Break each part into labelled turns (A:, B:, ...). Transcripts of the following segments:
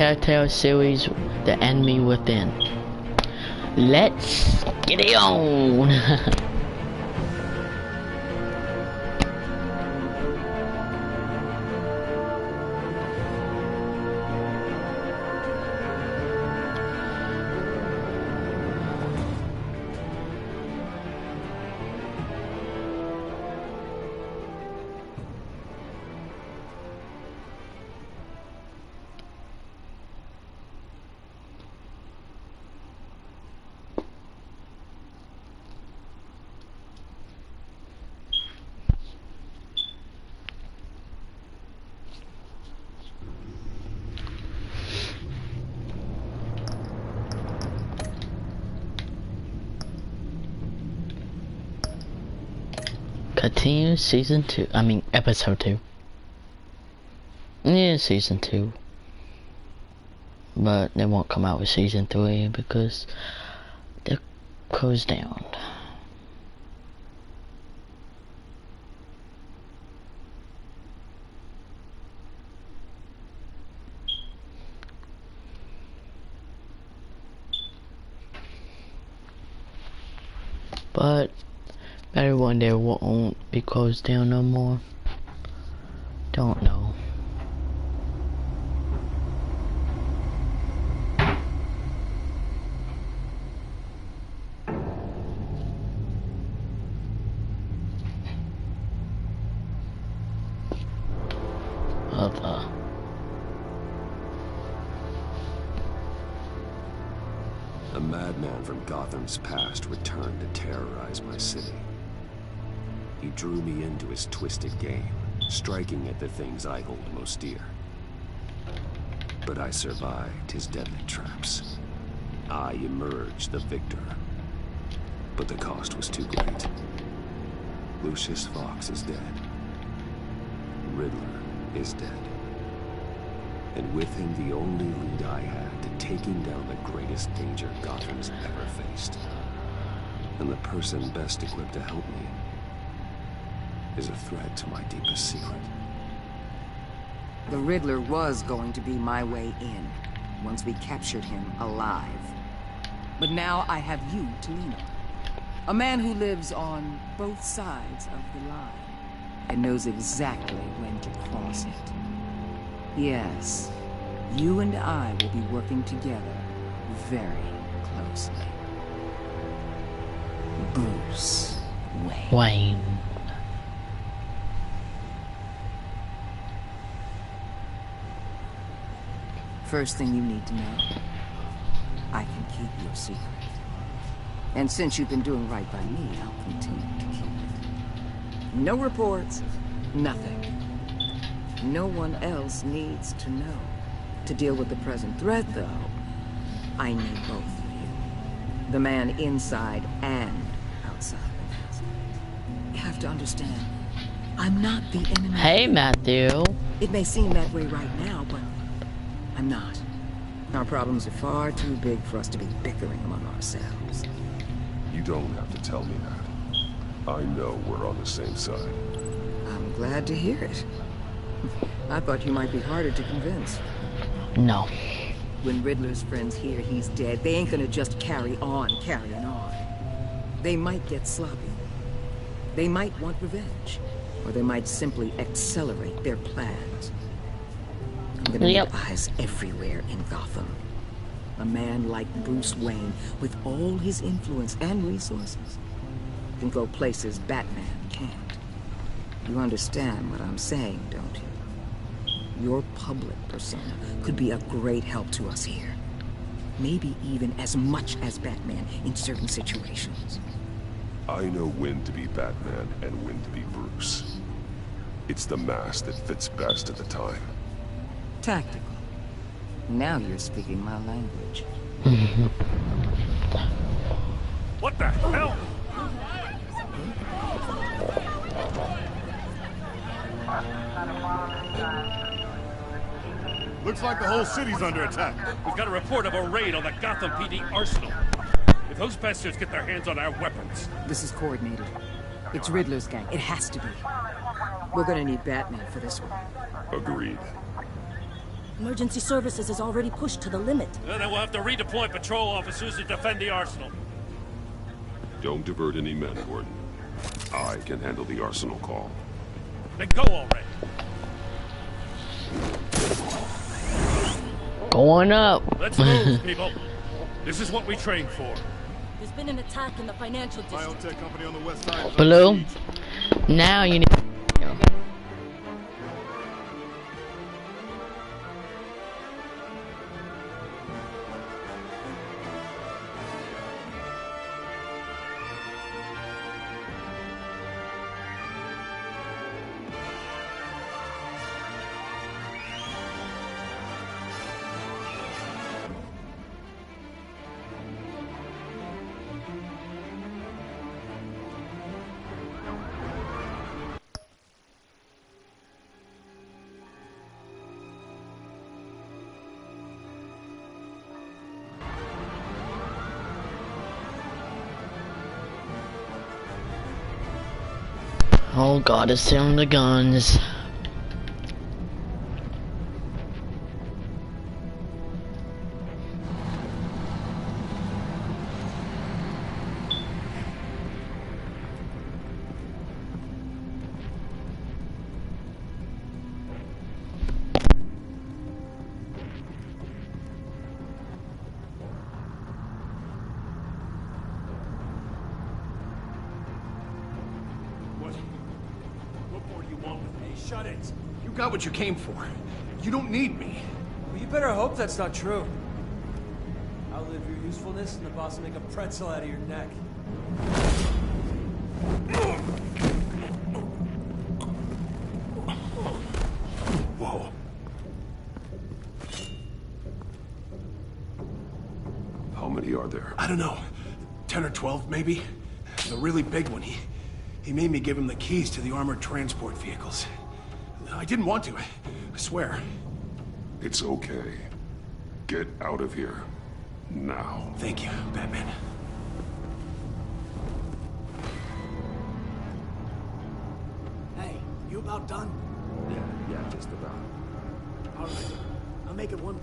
A: Telltale series, The Enemy Within. Let's get it on! Continue season 2. I mean, episode 2. Yeah, season 2. But they won't come out with season 3 because they're closed down. But maybe one day won't be closed down no more. Don't know.
B: A madman from Gotham's past returned to terrorize my city. He drew me into his twisted game, striking at the things I hold most dear. But I survived his deadly traps. I emerged the victor. But the cost was too great. Lucius Fox is dead. Riddler is dead. And with him the only lead I had to taking down the greatest danger Gotham's ever faced. And the person best equipped to help me is a threat to my deepest secret.
C: The Riddler was going to be my way in, once we captured him alive. But now I have you to lean on. A man who lives on both sides of the line and knows exactly when to cross it. Yes, you and I will be working together very closely. Bruce
A: Wayne.
C: First thing you need to know, I can keep your secret. And since you've been doing right by me, I'll continue to keep it. No reports, nothing. No one else needs to know. To deal with the present threat, though, I need both of you. The man inside and outside the mask. You have to understand, I'm not the enemy.
A: Hey, Matthew.
C: It may seem that way right now, but I'm not. Our problems are far too big for us to be bickering among ourselves.
B: You don't have to tell me that. I know we're on the same side.
C: I'm glad to hear it. I thought you might be harder to convince.
A: No.
C: When Riddler's friends hear he's dead, they ain't gonna just carry on carrying on. They might get sloppy. They might want revenge. Or they might simply accelerate their plans. I'm gonna need eyes everywhere in Gotham. A man like Bruce Wayne, with all his influence and resources, can go places Batman can't. You understand what I'm saying, don't you? Your public persona could be a great help to us here. Maybe even as much as Batman in certain situations.
B: I know when to be Batman and when to be Bruce. It's the mask that fits best at the time.
C: Tactical. Now you're speaking my language.
D: What the hell? Looks like the whole city's under attack. We've got a report of a raid on the Gotham PD arsenal. If those bastards get their hands on our weapons...
C: This is coordinated. It's Riddler's gang. It has to be. We're gonna need Batman for this one.
B: Agreed.
E: Emergency services is already pushed to the limit.
D: Then we'll have to redeploy patrol officers to defend the arsenal.
B: Don't divert any men, Gordon. I can handle the arsenal call.
D: Then go already.
A: Going up.
D: Let's move, people. This is what we trained for.
E: There's been an attack in the financial district.
F: Biotech company on the west side. is
A: Blue.
F: under siege.
A: Now you need. Oh god, it's selling the guns.
D: What more do you want with me? Shut it.
F: You got what you came for. You don't need me.
G: Well, you better hope that's not true. Outlive your usefulness, and the boss will make a pretzel out of your neck.
F: Whoa.
B: How many are there?
F: I don't know. 10 or 12, maybe? The really big one, he made me give him the keys to the armored transport vehicles. I didn't want to, I swear.
B: It's okay. Get out of here. Now.
F: Thank you, Batman.
H: Hey, you about done?
B: Yeah, just about.
H: All right, I'll make it one.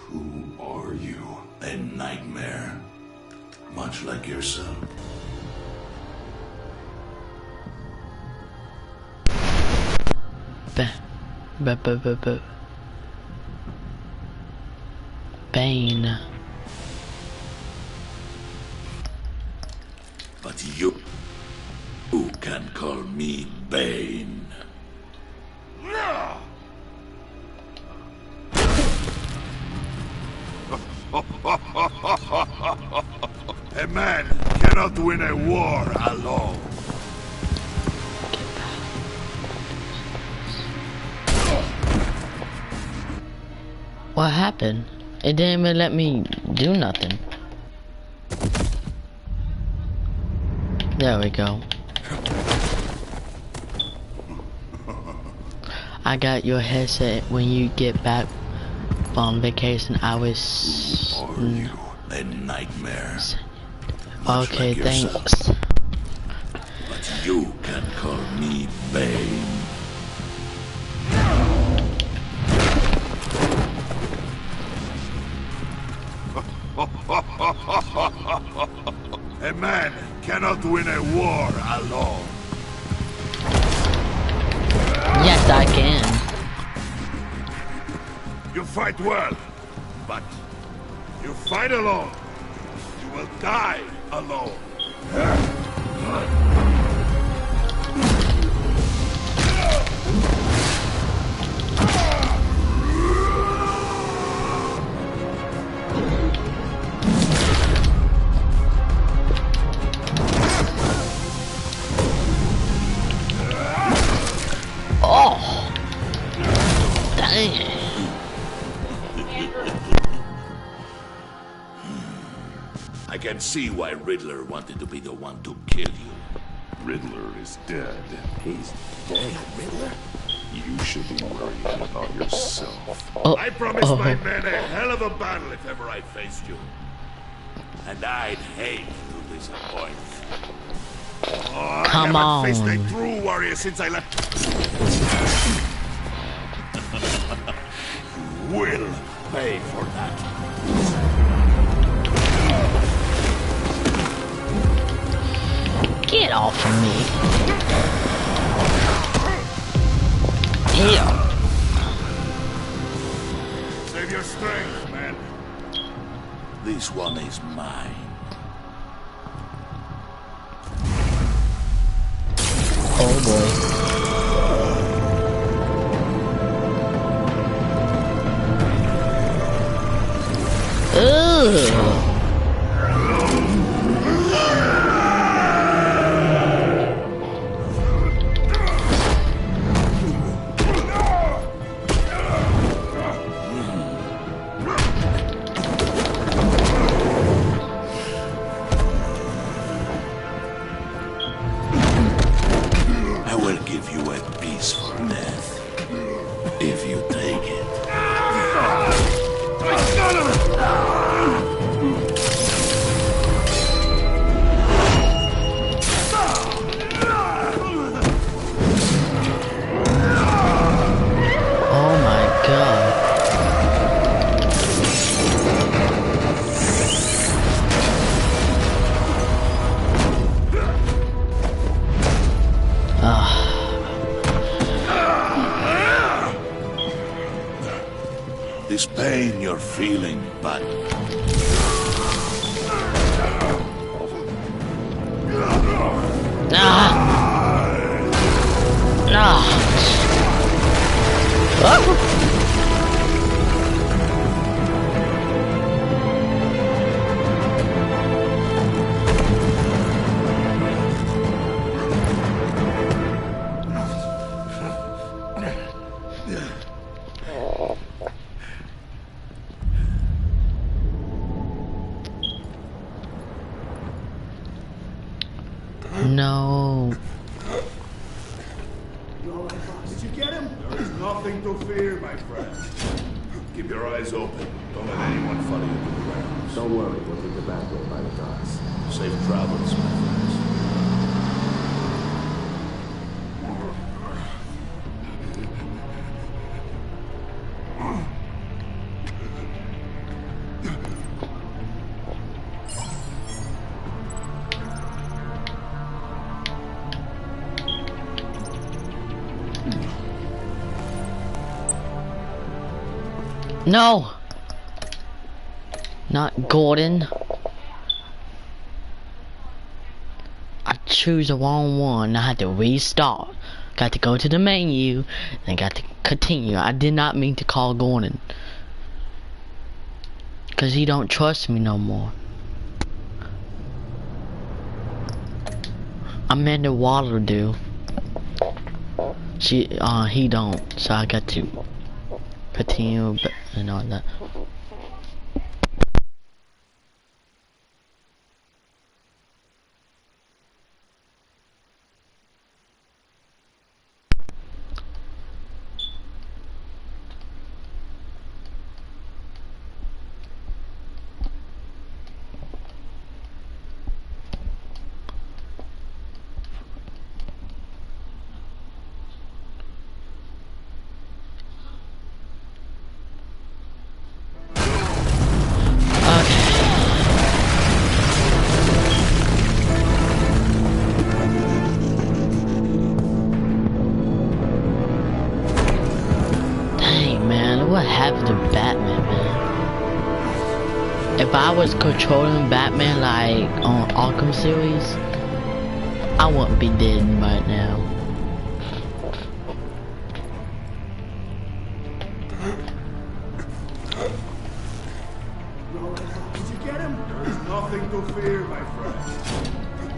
B: Who are you?
I: A nightmare. Much like yourself.
A: Bane.
I: But you can call me Bane. A man cannot win a war alone.
A: What happened? It didn't even let me do nothing. There we go. I got your headset when you get back from vacation. I was.
I: Who are you? A nightmare. Much
A: Okay,
I: like yourself.
A: thanks.
I: But you can call me Bane. A man cannot win a war alone.
A: Yes, I can.
I: You fight well, but you fight alone. You will die alone.
A: Oh! Dang.
I: I can see why Riddler wanted to be the one to kill you.
B: Riddler is dead.
F: He's dead, Riddler?
B: You should be worrying about yourself.
A: Oh,
I: I promised my men a hell of a battle if ever I faced you. And I'd hate to disappoint. Oh,
A: come
I: I haven't faced
A: on.
I: a true warrior since I left. You will pay for that.
A: Get off of me. Hell.
I: Save your strength, man. This one is mine.
A: Oh boy. Ugh.
I: I will give you a peaceful death. If you take it.
A: Oh my god.
I: This pain you're feeling, but
A: No.
H: Did you get him?
I: there is nothing to fear, my friend. Keep your eyes open. Don't let anyone follow you to the grounds.
F: Don't worry, we'll take the back way by the docks.
I: Safe travels, my friends.
A: No. Not Gordon. I choose the wrong one. I had to restart. Got to go to the menu. Then got to continue. I did not mean to call Gordon. Cause he don't trust me no more. Amanda Waller do. He don't. So I got to continue and all that. What happened to Batman, man? If I was controlling Batman like on Arkham series, I wouldn't be dead right now.
H: Did you get him?
I: There is nothing to fear, my friend.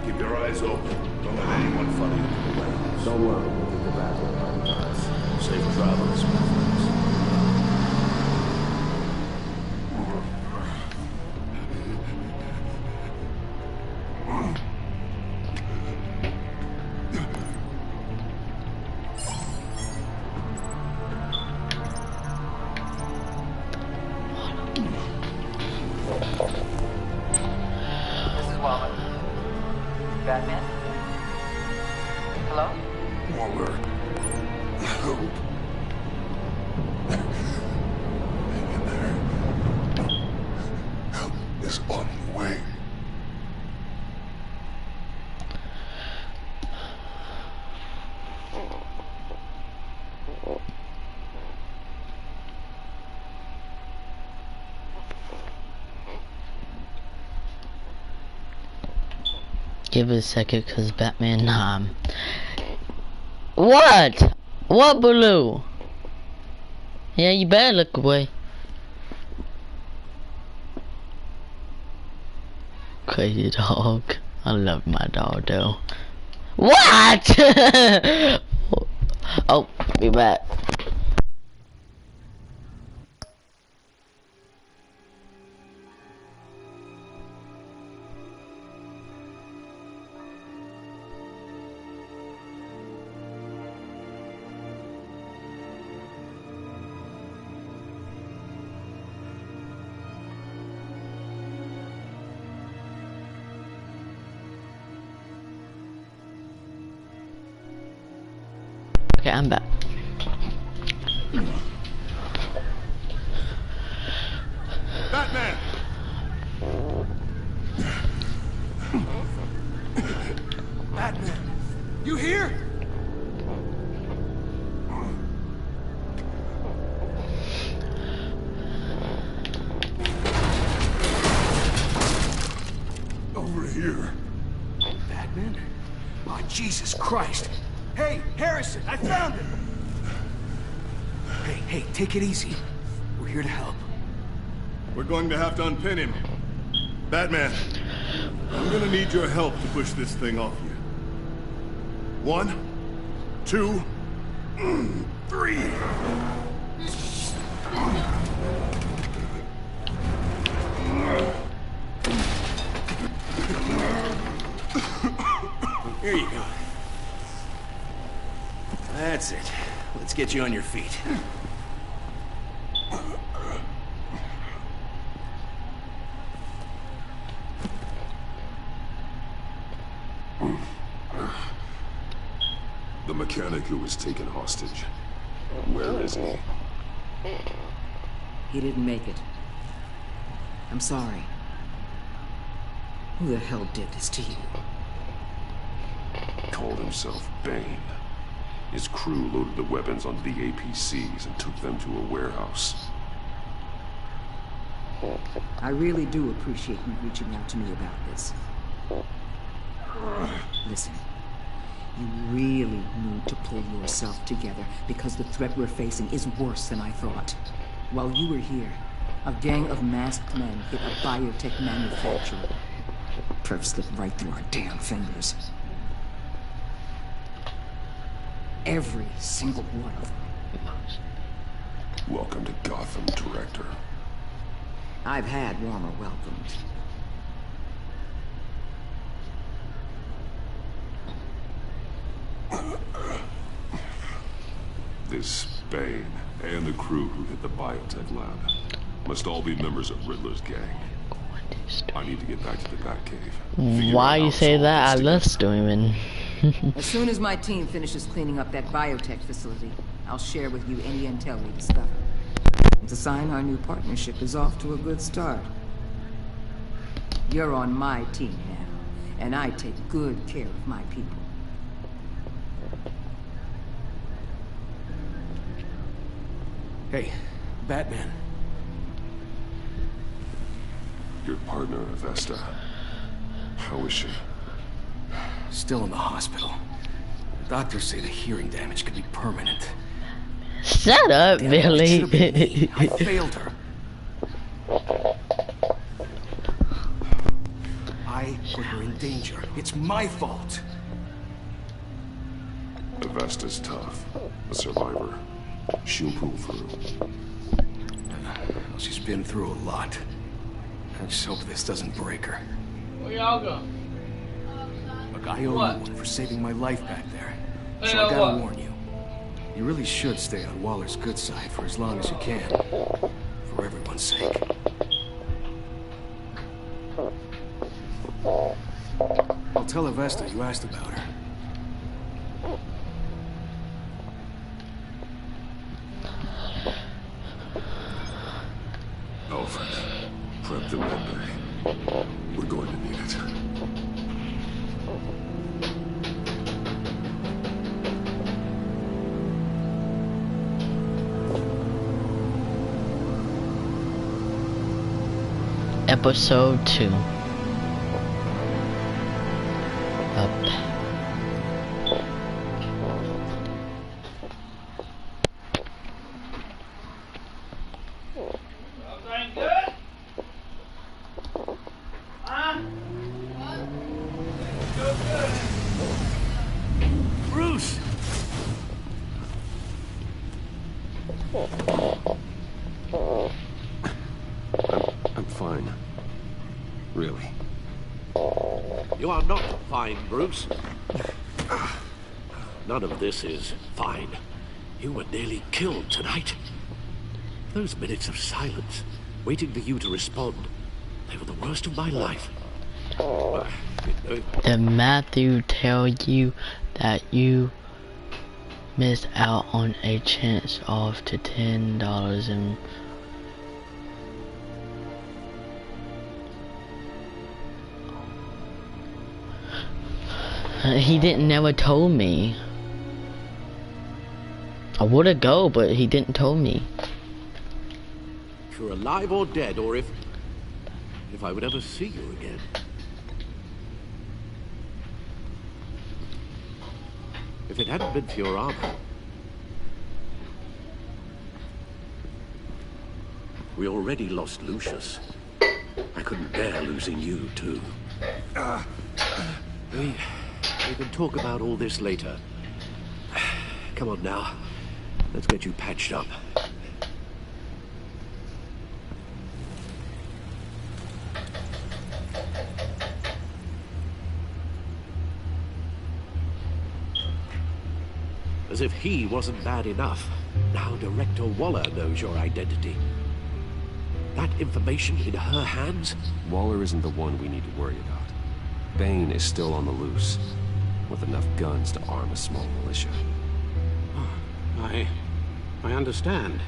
I: Keep your eyes open. Don't let anyone follow you to the grounds.
F: Don't worry, we'll take the back way by the docks.
I: Safe travels, my friends.
J: Batman? Hello?
B: Waller. Help. Hang in there. Help is on the way.
A: Give it a second, cause Batman, What? What, Blue? Yeah, you better look away. Crazy dog. I love my dog, though. What? Oh, be back. Okay, I'm back.
F: Batman! Batman! You here?
B: Over here.
F: Batman? Oh, Jesus Christ! Hey, Harrison, I found him! Hey, take it easy. We're here to help.
D: We're going to have to unpin him. Batman, I'm gonna need your help to push this thing off you. 1, 2, 3.
F: Here you go. That's it. Let's get you on your feet.
B: The mechanic who was taken hostage. Where is he?
C: He didn't make it. I'm sorry. Who the hell did this to you?
B: Called himself Bane. His crew loaded the weapons onto the APCs and took them to a warehouse.
C: I really do appreciate you reaching out to me about this. Listen, you really need to pull yourself together because the threat we're facing is worse than I thought. While you were here, a gang of masked men hit a biotech manufacturer. Perf slipped right through our damn fingers. Every single one of them.
B: Welcome to Gotham, Director.
C: I've had warmer welcomes.
B: This Bane and the crew who hit the biotech lab must all be members of Riddler's gang. I need to get back to the Batcave.
A: Why you say that? I love streaming.
C: As soon as my team finishes cleaning up that biotech facility, I'll share with you any intel we discover. It's a sign our new partnership is off to a good start. You're on my team now, and I take good care of my people.
F: Hey, Batman.
B: Your partner, Vesta. How is she?
F: Still in the hospital. Doctors say the hearing damage could be permanent.
A: Shut up,
F: Damn,
A: Billy.
F: it should've been me. I failed her. I put her in danger. It's my fault.
B: Vesta's tough. A survivor. She'll pull through.
F: Well, she's been through a lot. I just hope this doesn't break her.
K: Where y'all go?
F: Look, I owe you one for saving my life back there.
K: Hey,
F: So I gotta
K: what?
F: warn you. You really should stay on Waller's good side for as long as you can. For everyone's sake. I'll tell Avesta you asked about her.
B: Alfred, prep the med bay. We're going to need it.
A: Episode 2. Up.
F: Bruce!
B: I'm fine. Really.
I: You are not fine, Bruce. None of this is fine. You were nearly killed tonight. Those minutes of silence, waiting for you to respond, they were the worst of my life.
A: Did Matthew tell you that you missed out on a chance off to $10 and he didn't never told me. I woulda go, but he didn't tell me.
I: If you're alive or dead, or if I would ever see you again. If it hadn't been for your armor, we already lost Lucius. I couldn't bear losing you, too. We can talk about all this later. Come on now. Let's get you patched up. As if he wasn't bad enough, now Director Waller knows your identity. That information in her hands?
B: Waller isn't the one we need to worry about. Bane is still on the loose, with enough guns to arm a small militia.
J: I understand.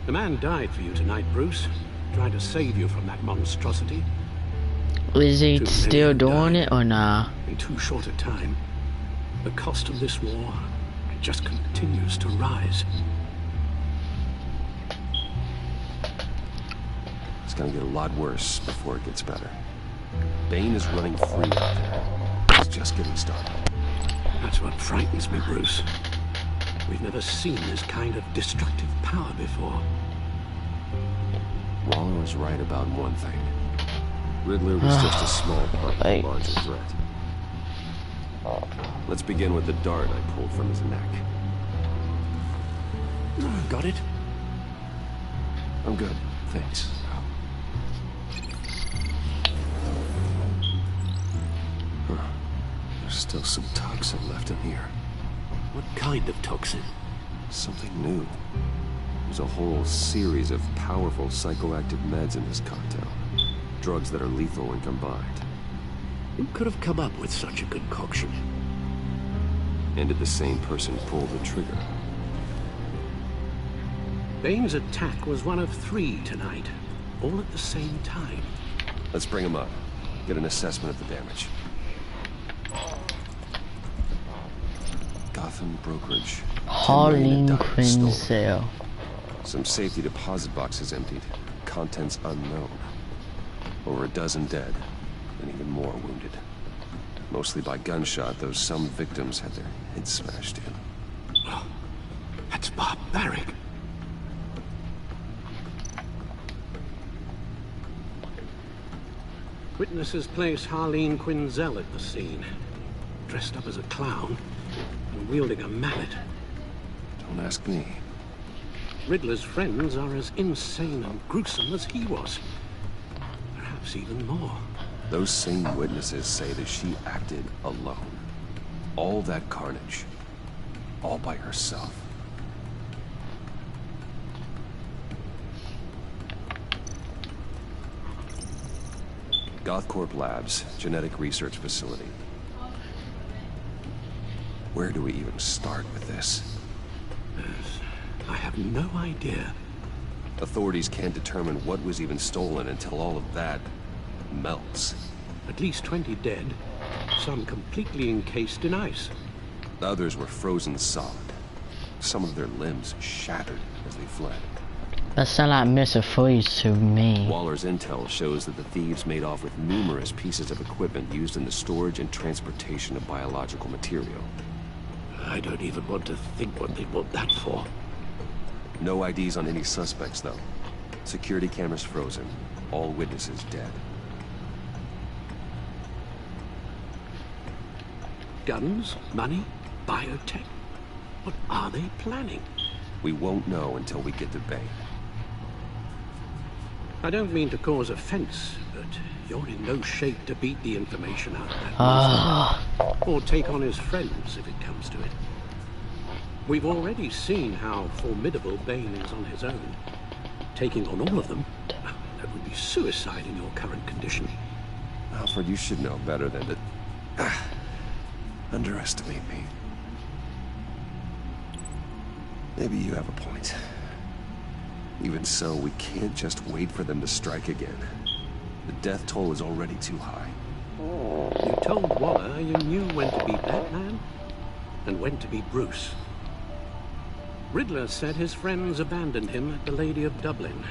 J: The man died for you tonight, Bruce. Tried to save you from that monstrosity.
A: Is he still doing it or nah?
J: In too short a time. The cost of this war just continues to rise.
B: It's gonna get a lot worse before it gets better. Bane is running free out there. It's just getting started.
J: That's what frightens me, Bruce. We've never seen this kind of destructive power before.
B: Waller was right about one thing. Riddler was just a small part of the larger threat. Let's begin with the dart I pulled from his neck.
I: Got it?
B: I'm good, thanks. There's still some toxin left in here.
I: What kind of toxin?
B: Something new. There's a whole series of powerful psychoactive meds in this cocktail. Drugs that are lethal when combined.
I: Who could have come up with such a concoction?
B: And did the same person pull the trigger?
J: Bane's attack was one of 3 tonight, all at the same time.
B: Let's bring him up. Get an assessment of the damage. Gotham Brokerage.
A: Harleen Quinn sale.
B: Some safety deposit boxes emptied. Contents unknown. Over a dozen dead, and even more wounded. Mostly by gunshot, though some victims had their heads smashed in.
J: Oh, that's barbaric. Witnesses place Harleen Quinzel at the scene, dressed up as a clown and wielding a mallet.
B: Don't ask me.
J: Riddler's friends are as insane and gruesome as he was. Perhaps even more.
B: Those same witnesses say that she acted alone. All that carnage. All by herself. Gothcorp Labs, genetic research facility. Where do we even start with this?
J: Yes, I have no idea.
B: Authorities can't determine what was even stolen until all of that melts.
J: At least 20 dead, some completely encased in ice.
B: Others were frozen solid. Some of their limbs shattered as they fled.
A: That sounds like Mr. Freeze to me.
B: Waller's intel shows that the thieves made off with numerous pieces of equipment used in the storage and transportation of biological material.
J: I don't even want to think what they want that for.
B: No IDs on any suspects, though. Security cameras frozen. All witnesses dead.
J: Guns, money, biotech. What are they planning?
B: We won't know until we get to Bay.
J: I don't mean to cause offense, but you're in no shape to beat the information out of that monster. Or take on his friends, if it comes to it. We've already seen how formidable Bane is on his own. Taking on all of them, that would be suicide in your current condition.
B: Alfred, you should know better than to underestimate me. Maybe you have a point. Even so, we can't just wait for them to strike again. The death toll is already too high.
J: You told Waller you knew when to be Batman and when to be Bruce. Riddler said his friends abandoned him at the Lady of Dublin.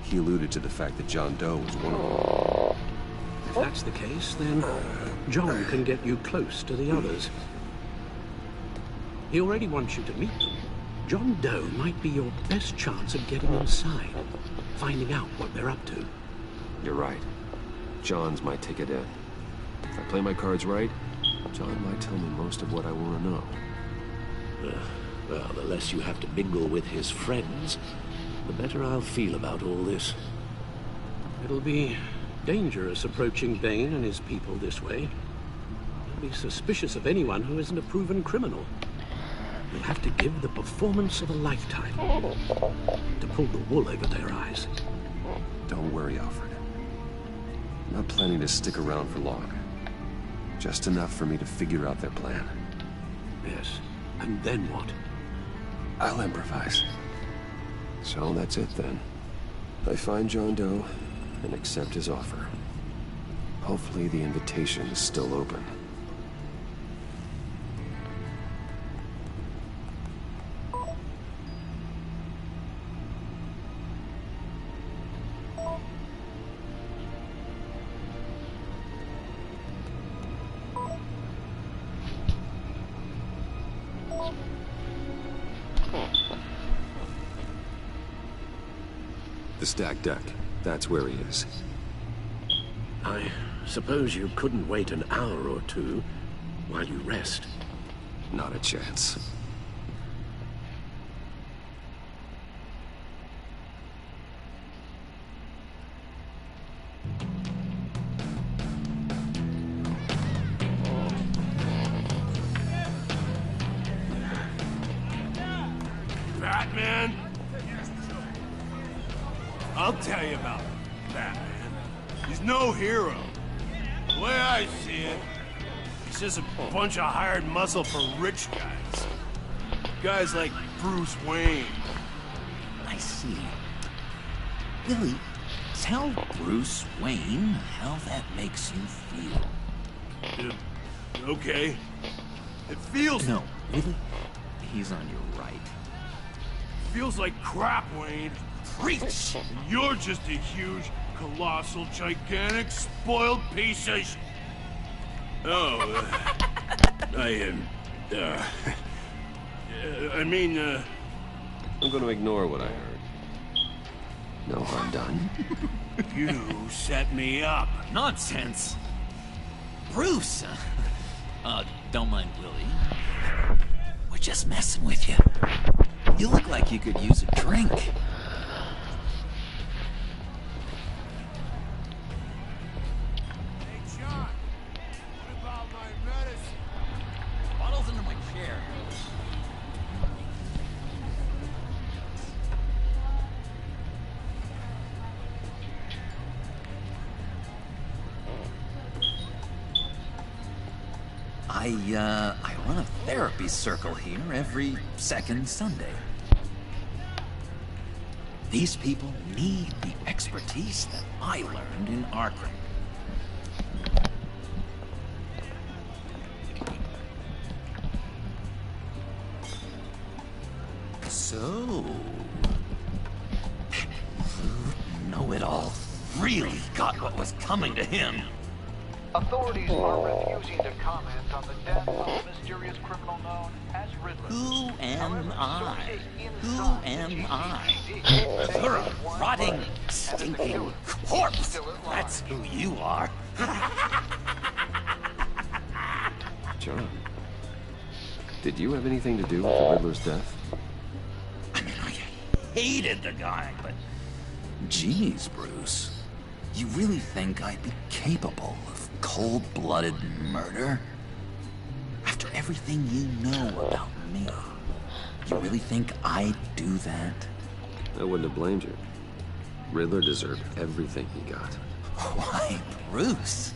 B: He alluded to the fact that John Doe was one of them.
J: If that's the case, then John can get you close to the others. He already wants you to meet them. John Doe might be your best chance of getting inside, finding out what they're up to.
B: You're right. John's my ticket in. If I play my cards right, John might tell me most of what I want to know.
I: Well, the less you have to mingle with his friends, the better I'll feel about all this.
J: It'll be dangerous approaching Bane and his people this way. They'll be suspicious of anyone who isn't a proven criminal. You'll have to give the performance of a lifetime to pull the wool over their eyes.
B: Don't worry, Alfred. I'm not planning to stick around for long. Just enough for me to figure out their plan.
J: Yes, and then what?
B: I'll improvise. So that's it then. I find John Doe and accept his offer. Hopefully the invitation is still open. The stacked deck. That's where he is.
I: I suppose you couldn't wait an hour or two while you rest.
B: Not a chance.
F: Batman? I'll tell you about Batman. He's no hero. The way I see it, he's just a bunch of hired muscle for rich guys. Guys like Bruce Wayne.
K: I see. Billy, tell Bruce Wayne how that makes you feel.
F: Okay. It feels...
K: No, really? He's on your right.
F: Feels like crap, Wayne.
K: Preach!
F: You're just a huge, colossal, gigantic, spoiled piece of
B: I'm gonna ignore what I heard. No harm done.
F: You set me up.
K: Nonsense! Bruce! Don't mind Willie. We're just messing with you. You look like you could use a drink. I run a therapy circle here every second Sunday. These people need the expertise that I learned in Arkham. So, know-it-all really got what was coming to him.
L: Authorities are refusing to comment on the death of the mysterious criminal known as Riddler.
K: Who am I? Who am I? You're a rotting, stinking corpse. That's who you are.
B: John, did you have anything to do with the Riddler's death?
K: I mean, I hated the guy, but... Geez, Bruce. You really think I'd be capable of cold-blooded murder? After everything you know about me, you really think I'd do that?
B: I wouldn't have blamed you. Riddler deserved everything he got.
K: Why, Bruce?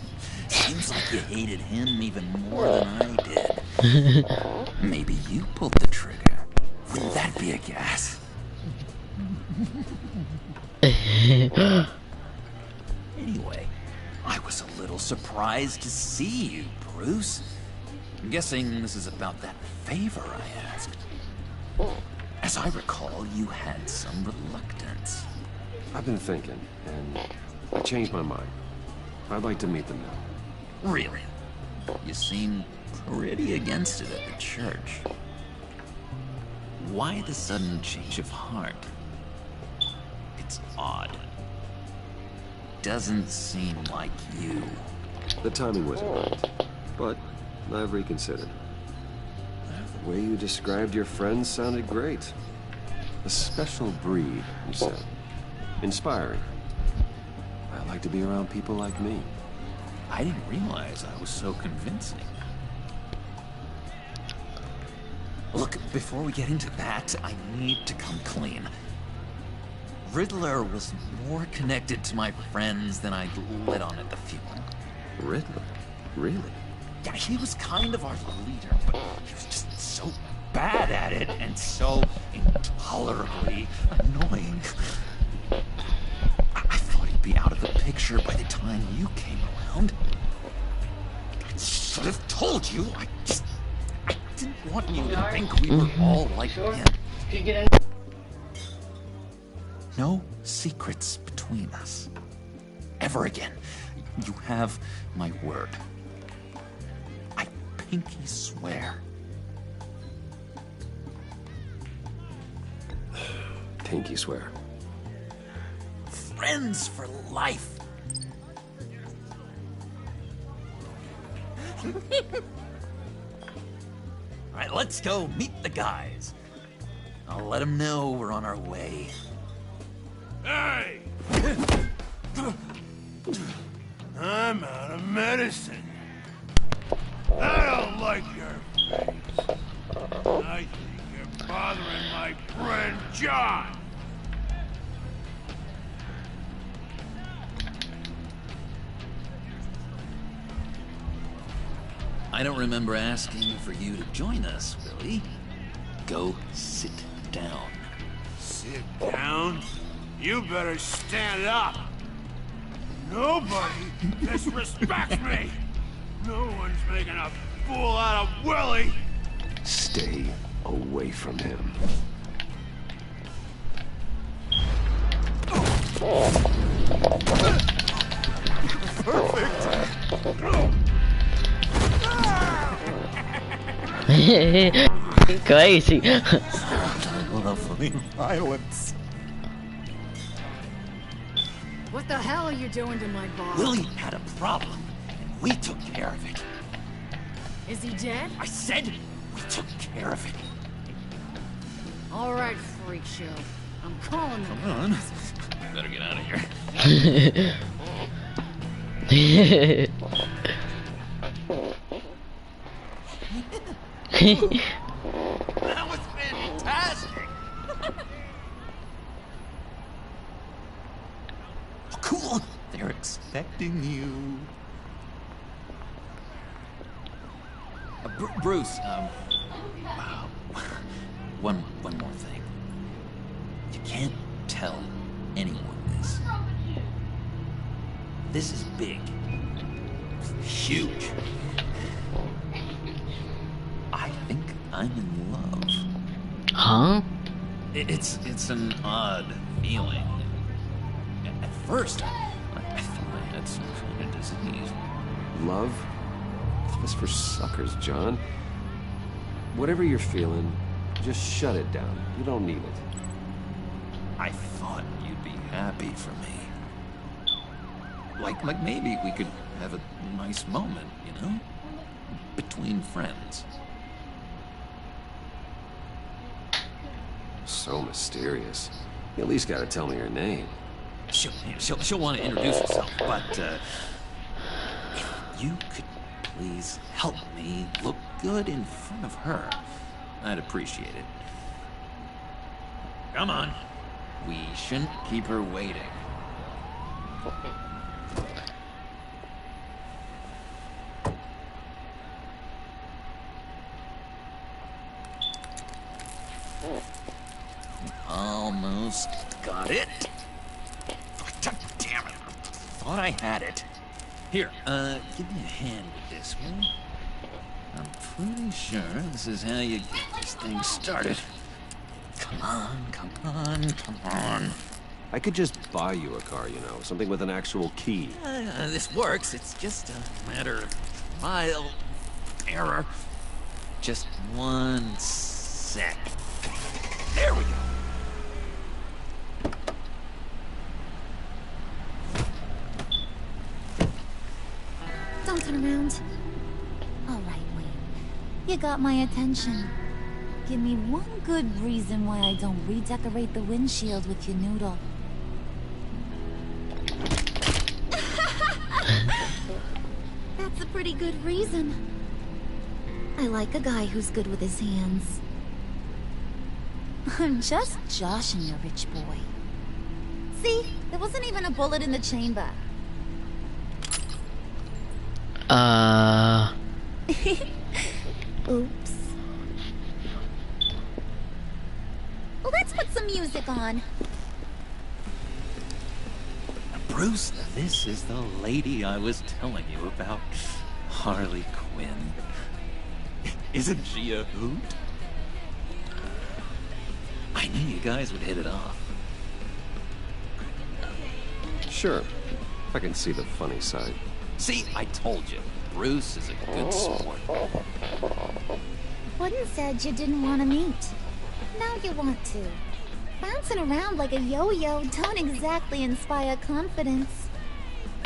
K: Seems like you hated him even more than I did. Maybe you pulled the trigger. Wouldn't that be a gas? Anyway, I was a little surprised to see you, Bruce. I'm guessing this is about that favor I asked. As I recall, you had some reluctance.
B: I've been thinking, and I changed my mind. I'd like to meet them now.
K: Really? You seem pretty against it at the church. Why the sudden change of heart? It's odd. Doesn't seem like you.
B: The timing wasn't right, but I've reconsidered. The way you described your friends sounded great. A special breed, you said. Inspiring. I like to be around people like me.
K: I didn't realize I was so convincing. Look, before we get into that, I need to come clean. Riddler was more connected to my friends than I'd let on at the funeral.
B: Riddler? Really?
K: Yeah, he was kind of our leader, but he was just so bad at it and so intolerably annoying. I thought he'd be out of the picture by the time you came around. I should have told you. I didn't want you to think we were all like him. No secrets between us. Ever again. You have my word. I pinky swear.
B: Pinky swear.
K: Friends for life. Alright, let's go meet the guys. I'll let them know we're on our way.
F: Hey! I'm out of medicine. I don't like your face. I think you're bothering my friend John.
K: I don't remember asking for you to join us, Billy. Go sit down.
F: Sit down? You better stand up. Nobody disrespects me. No one's making a fool out of Willie.
B: Stay away from him.
F: Perfect.
A: Crazy.
K: Lovely violence.
M: What the hell are you doing to my boss?
K: Willie had a problem, and we took care of it.
M: Is he dead?
K: I said we took care of it.
M: All right, freak show. I'm calling them.
K: Come on. Better get out of here. That was fantastic. Oh, cool. They're expecting you. Bruce, one more thing. You can't tell anyone this. This is big. Huge. I think I'm in love.
A: Huh?
K: It's an odd feeling. At first, I thought I had some kind of disease.
B: Love? That's for suckers, John. Whatever you're feeling, just shut it down. You don't need it.
K: I thought you'd be happy for me. Like maybe we could have a nice moment, you know? Between friends.
B: So mysterious. You at least gotta tell me her name.
K: She'll want to introduce herself, but if you could please help me look good in front of her, I'd appreciate it. Come on. We shouldn't keep her waiting. Almost got it. Damn it. Thought I had it. Here, give me a hand with this one. I'm pretty sure this is how you get this thing started. Come on, come on, come on.
B: I could just buy you a car, you know, something with an actual key.
K: This works. It's just a matter of trial, error. Just 1 sec. There we go.
N: Don't turn around. All right, Wayne. You got my attention. Give me one good reason why I don't redecorate the windshield with your noodle. That's a pretty good reason. I like a guy who's good with his hands. I'm just joshing you, rich boy. See? There wasn't even a bullet in the chamber. Oops. Well, let's put some music on.
K: Bruce, this is the lady I was telling you about. Harley Quinn. Isn't she a hoot? I knew you guys would hit it off.
B: Sure. I can see the funny side.
K: See, I told you. Bruce is a good sport.
N: Wooden said you didn't want to meet. Now you want to. Bouncing around like a yo-yo don't exactly inspire confidence.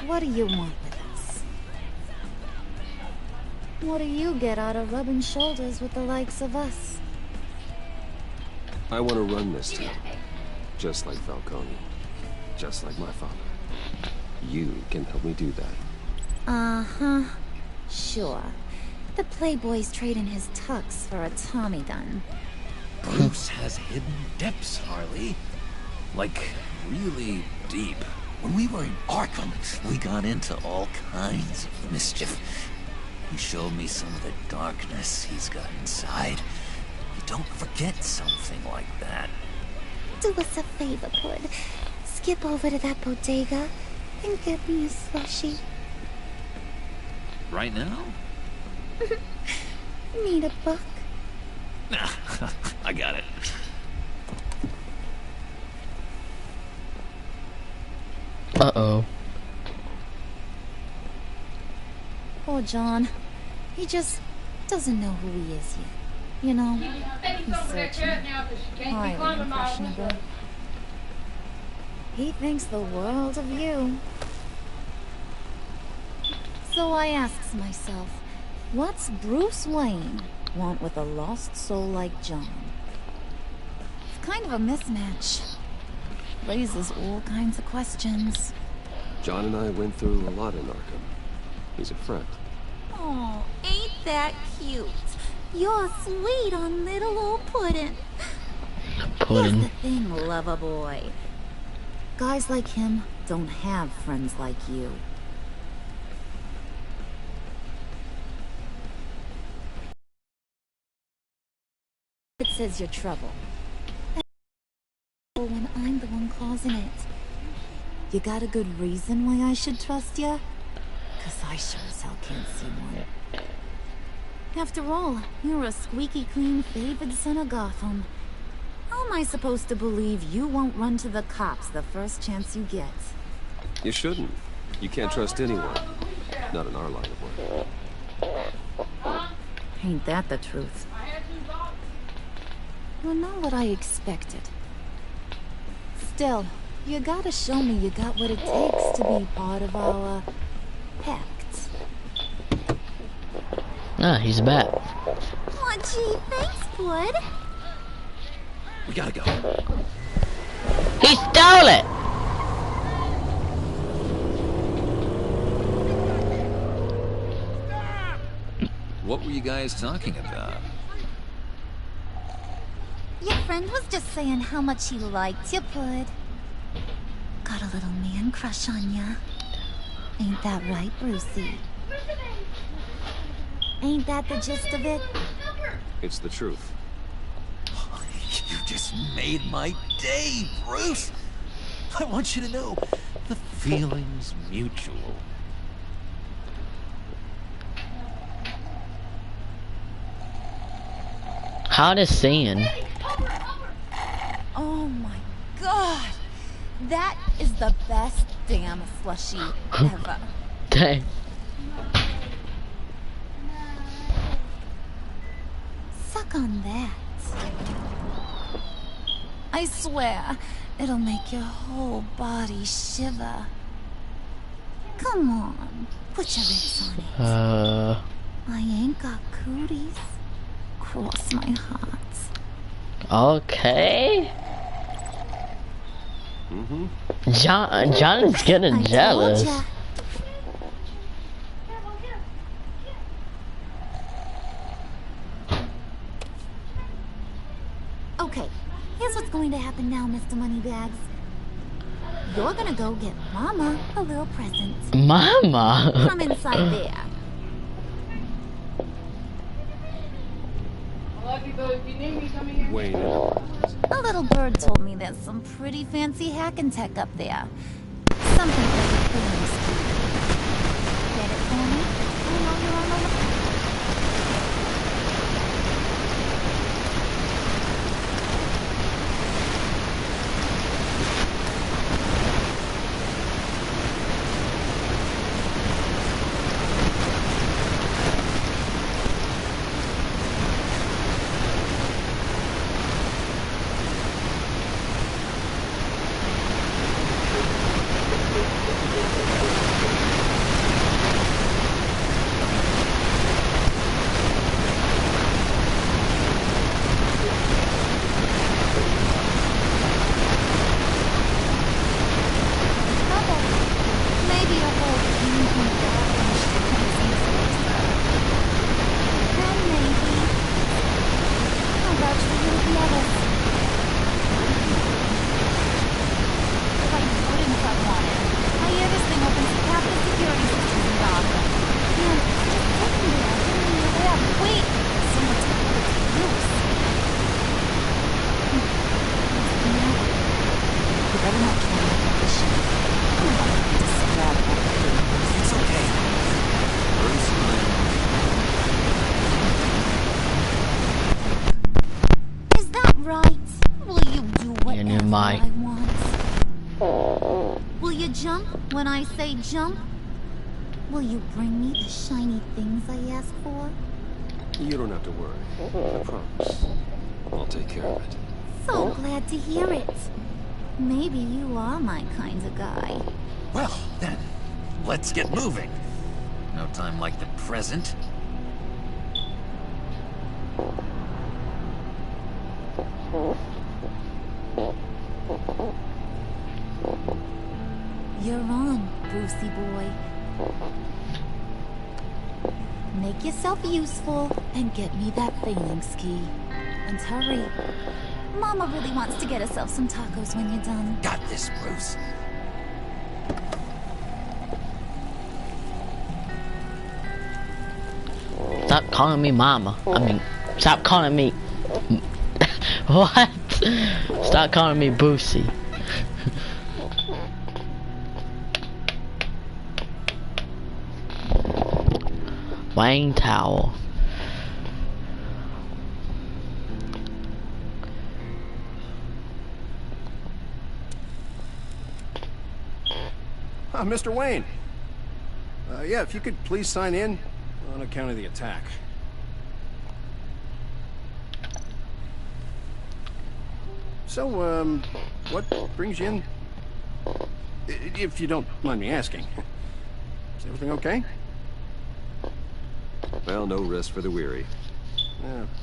N: What do you want with us? What do you get out of rubbing shoulders with the likes of us?
B: I want to run this town. Just like Falcone. Just like my father. You can help me do that.
N: Uh-huh. Sure. The Playboy's trading his tux for a Tommy gun.
K: Bruce has hidden depths, Harley. Like, really deep. When we were in Arkham, we got into all kinds of mischief. He showed me some of the darkness he's got inside. You don't forget something like that.
N: Do us a favor, Pud. Skip over to that bodega and get me a slushie.
K: Right now?
N: Need a buck?
K: I got it.
A: Uh-oh.
N: Poor John. He just doesn't know who he is yet. You know, he's searching. Highly impressionable. He thinks the world of you. So I asks myself, what's Bruce Wayne want with a lost soul like John? It's kind of a mismatch. Raises all kinds of questions.
B: John and I went through a lot in Arkham. He's a friend.
N: Oh, ain't that cute? You're sweet on little old Puddin'.
A: Puddin'.
N: Here's the thing, lover boy. Guys like him don't have friends like you. says you're trouble. When I'm the one causing it. You got a good reason why I should trust you? 'Cause I sure as hell can't see one. After all, you're a squeaky clean favored son of Gotham. How am I supposed to believe you won't run to the cops the first chance you get?
B: You shouldn't. You can't trust anyone. Not in our line of work.
N: Ain't that the truth? You're not what I expected. Still, you gotta show me you got what it takes to be part of our pact.
A: Ah, he's back.
N: Aw, gee, thanks, bud.
K: We gotta go.
A: He stole it!
K: What were you guys talking about?
N: Your friend was just saying how much he liked you, bud. Got a little man crush on ya. Ain't that right, Brucey? Ain't that the gist of it?
B: It's the truth.
K: You just made my day, Bruce. I want you to know, the feeling's mutual.
A: How they singing?
N: Oh my god! That is the best damn slushie ever.
A: Dang.
N: Suck on that. I swear, it'll make your whole body shiver. Come on, put your lips on it. I ain't got cooties. Cross my heart.
A: Okay. John's getting jealous.
N: Okay, here's what's going to happen now, Mr. Moneybags. You're gonna go get Mama a little present.
A: Mama?
N: Come inside there.
B: Wayne.
N: A little bird told me there's some pretty fancy hacking tech up there. Something for the things. Get it for me? I know you're on the lookout. Will you jump when I say jump? Will you bring me the shiny things I asked for?
B: You don't have to worry. I promise. I'll take care of it.
N: So glad to hear it. Maybe you are my kind of guy.
K: Well, then, let's get moving. No time like the present.
N: You're on, Brucey boy. Make yourself useful and get me that phalanx key. And hurry. Mama really wants to get herself some tacos when you're done.
K: Got this, Bruce.
A: Stop calling me mama. I mean, stop calling me... What? Stop calling me Brucey. Wayne Tower.
O: Mr. Wayne. Yeah, if you could please sign in on account of the attack. So, what brings you in? If you don't mind me asking. Is everything okay?
B: Well, no rest for the weary.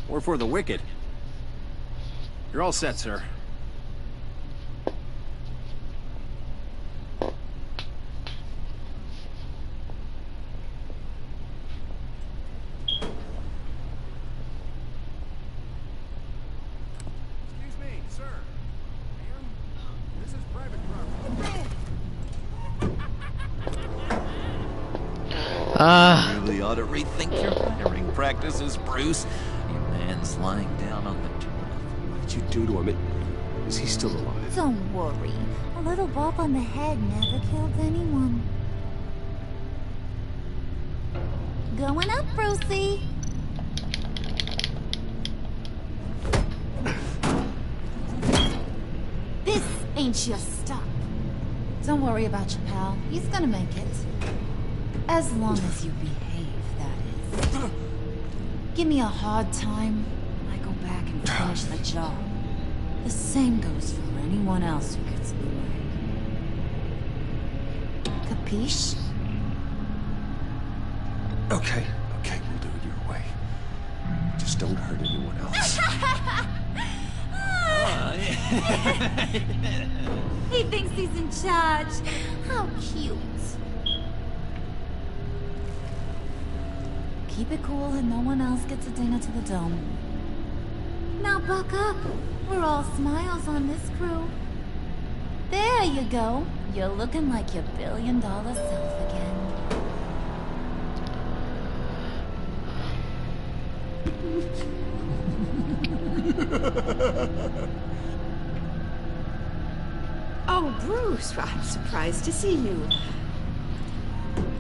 O: Or for the wicked. You're all set, sir.
K: You really ought to rethink your hiring practices, Bruce. Your man's lying down on the turf.
B: What did you do to him? Is he still alive?
N: Don't worry. A little bump on the head never killed anyone. Going up, Brucey. This ain't your stop. Don't worry about your pal. He's gonna make it. As long as you behave, that is. Give me a hard time, I go back and finish the job. The same goes for anyone else who gets in the way. Capiche?
B: Okay, we'll do it your way. Just don't hurt anyone else.
N: He thinks he's in charge. How cute. Keep it cool and no one else gets a dinger to the dome. Now buck up. We're all smiles on this crew. There you go. You're looking like your billion-dollar self again.
P: Oh, Bruce, I'm surprised to see you.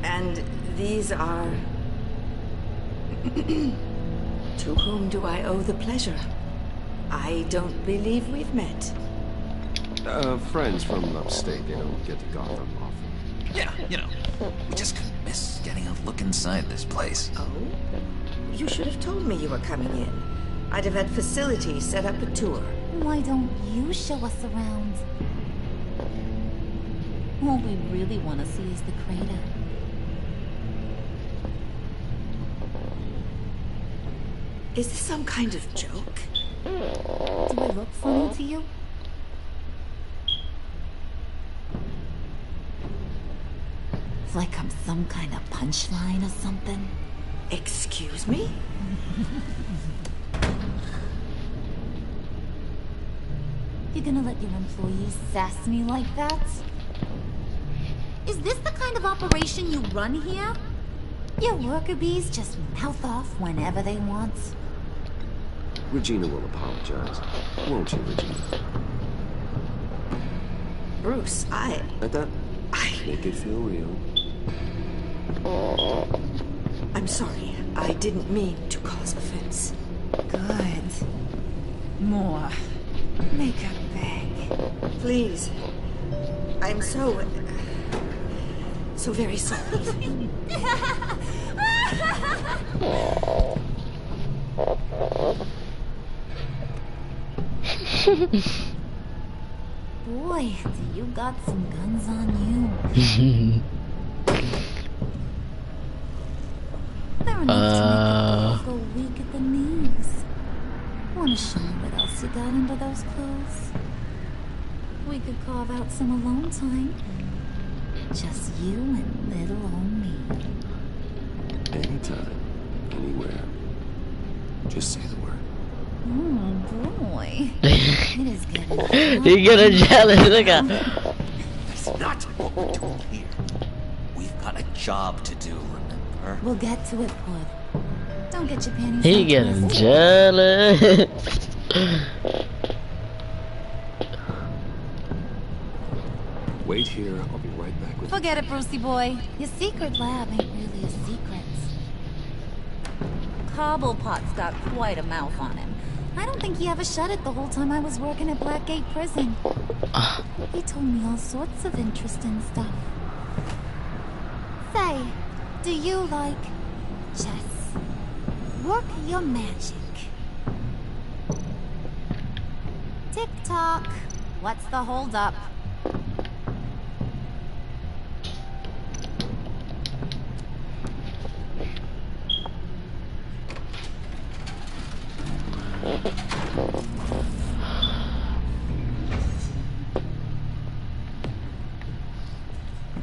P: And these are... To whom do I owe the pleasure? I don't believe we've met.
B: Friends from upstate. They don't get to Gotham often.
K: Yeah, you know, we just couldn't miss getting a look inside this place.
P: Oh? You should have told me you were coming in. I'd have had facilities set up a tour.
N: Why don't you show us around? All we really want to see is the crater.
P: Is this some kind of joke?
N: Do I look funny to you? Like I'm some kind of punchline or something?
P: Excuse me?
N: You gonna let your employees sass me like that? Is this the kind of operation you run here? Your worker bees just mouth off whenever they want.
B: Regina will apologize. Won't you, Regina?
P: Bruce,
B: Let that make it feel real.
P: I'm sorry. I didn't mean to cause offense.
N: Good. More. Make her beg.
P: Please. I'm so very sorry.
N: Boy, do you got some guns on you. They're enough to make the girl go weak at the knees. Wanna show me what else you got under those clothes? We could carve out some alone time. Just you and little old me.
B: Anytime, anywhere. Just say the word.
N: Oh boy. It is getting
A: You're getting jealous, look at.
K: That's not what we're doing here. We've got a job to do, remember?
N: We'll get to it, Pud. Don't get your panties
A: He getting jealous.
B: Wait here, I'll be right back with you.
N: Forget it, Brucey boy. Your secret lab ain't really a secret. Cobblepot's got quite a mouth on him. I don't think he ever shut it the whole time I was working at Blackgate Prison. He told me all sorts of interesting stuff. Say, do you like chess? Work your magic. Tick-tock. What's the holdup?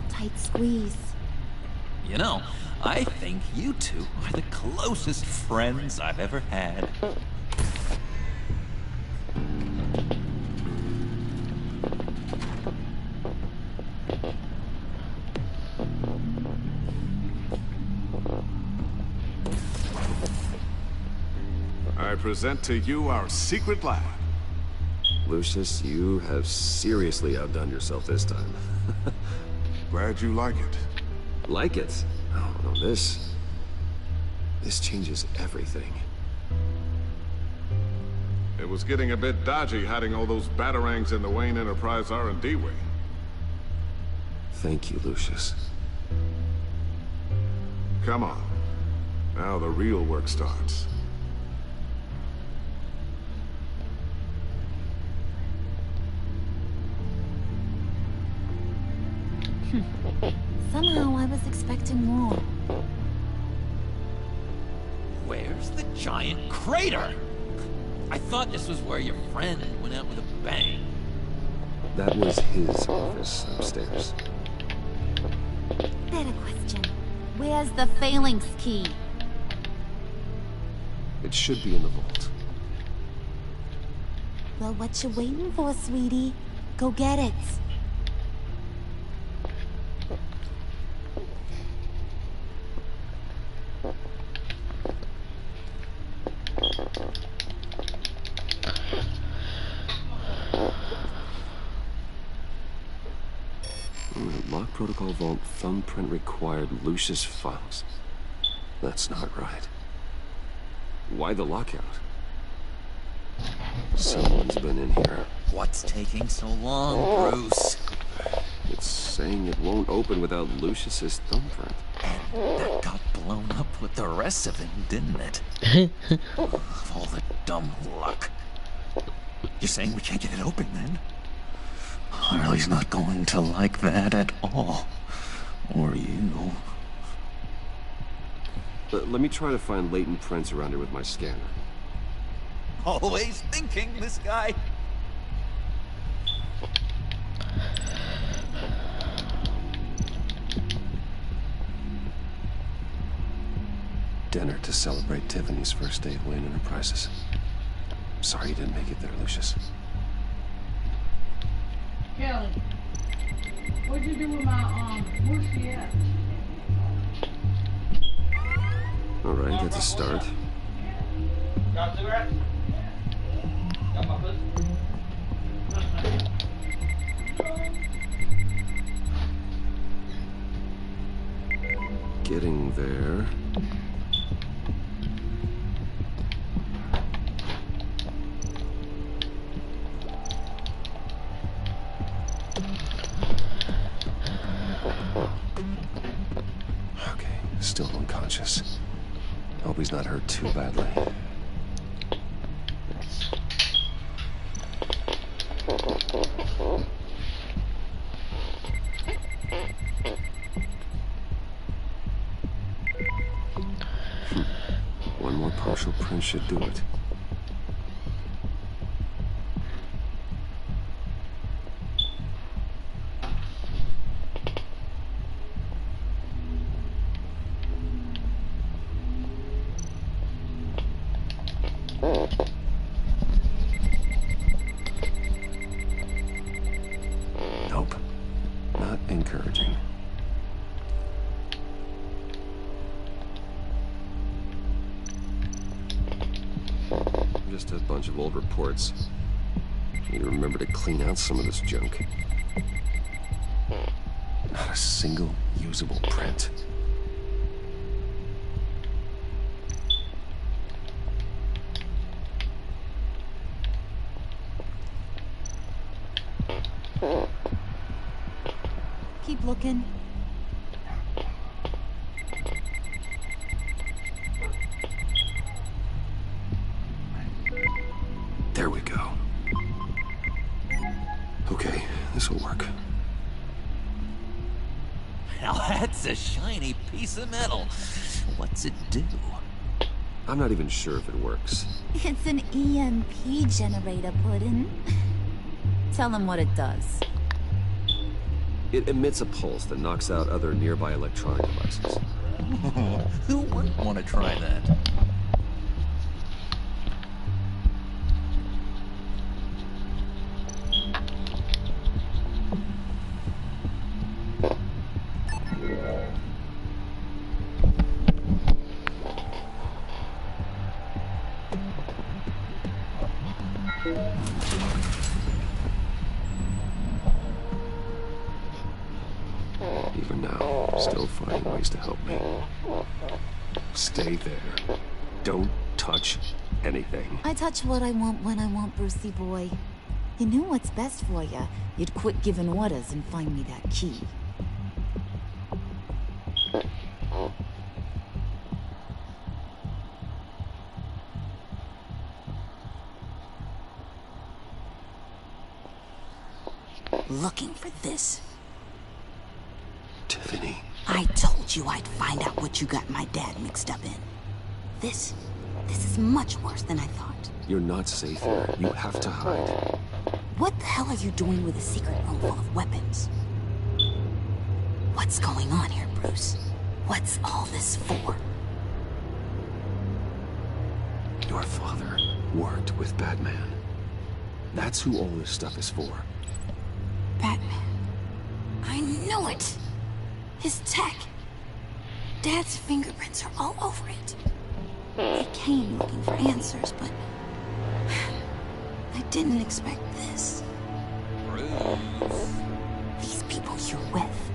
N: Tight squeeze.
K: You know, I think you two are the closest friends I've ever had.
D: I present to you our secret lab.
B: Lucius, you have seriously outdone yourself this time.
D: Glad you like it.
B: Like it? Oh, no, this changes everything.
D: It was getting a bit dodgy hiding all those batarangs in the Wayne Enterprise R&D wing.
B: Thank you, Lucius.
D: Come on. Now the real work starts.
N: Somehow I was expecting more.
K: Where's the giant crater? I thought this was where your friend went out with a bang.
B: That was his office upstairs.
N: Better question. Where's the phalanx key?
B: It should be in the vault.
N: Well, what you waiting for, sweetie? Go get it.
B: Lock protocol vault thumbprint required Lucius files. That's not right. Why the lockout? Someone's been in here.
K: What's taking so long, Bruce?
B: It's saying it won't open without Lucius's thumbprint.
K: And that got blown up with the rest of him, didn't it? Of all the dumb luck. You're saying we can't get it open, then? Harley's not going to like that at all. Or you.
B: Let me try to find latent prints around here with my scanner.
K: Always thinking, this guy.
B: Dinner to celebrate Tiffany's first day at Wayne Enterprises. Sorry you didn't make it there, Lucius.
Q: Kelly, what'd you do with my, where's she at?
B: Alright, that's a start.
R: Got cigarettes? Got my pussy?
B: Getting there. Okay, still unconscious. Hope he's not hurt too badly. One more partial print should do it. Nope. Not encouraging. Just a bunch of old reports. Need to remember to clean out some of this junk. a single usable print.
N: Keep looking.
B: There we go. Okay, this will work.
K: Now that's a shiny piece of metal. What's it do?
B: I'm not even sure if it works.
N: It's an EMP generator, Puddin'. Tell him what it does.
B: It emits a pulse that knocks out other nearby electronic devices.
K: Who wouldn't want to try that?
B: Even now, still finding ways to help me. Stay there. Don't touch anything.
N: I touch what I want when I want, Brucey boy. You knew what's best for you. You'd quit giving orders and find me that key.
S: Looking for this.
B: Tiffany.
S: I told you I'd find out what you got my dad mixed up in. This is much worse than I thought.
B: You're not safe here. You have to hide.
S: What the hell are you doing with a secret room full of weapons? What's going on here, Bruce? What's all this for?
B: Your father worked with Batman. That's who all this stuff is for.
S: Batman. I knew it! His tech. Dad's fingerprints are all over it. I came looking for answers, but I didn't expect this.
K: Bruce.
S: These people you're with.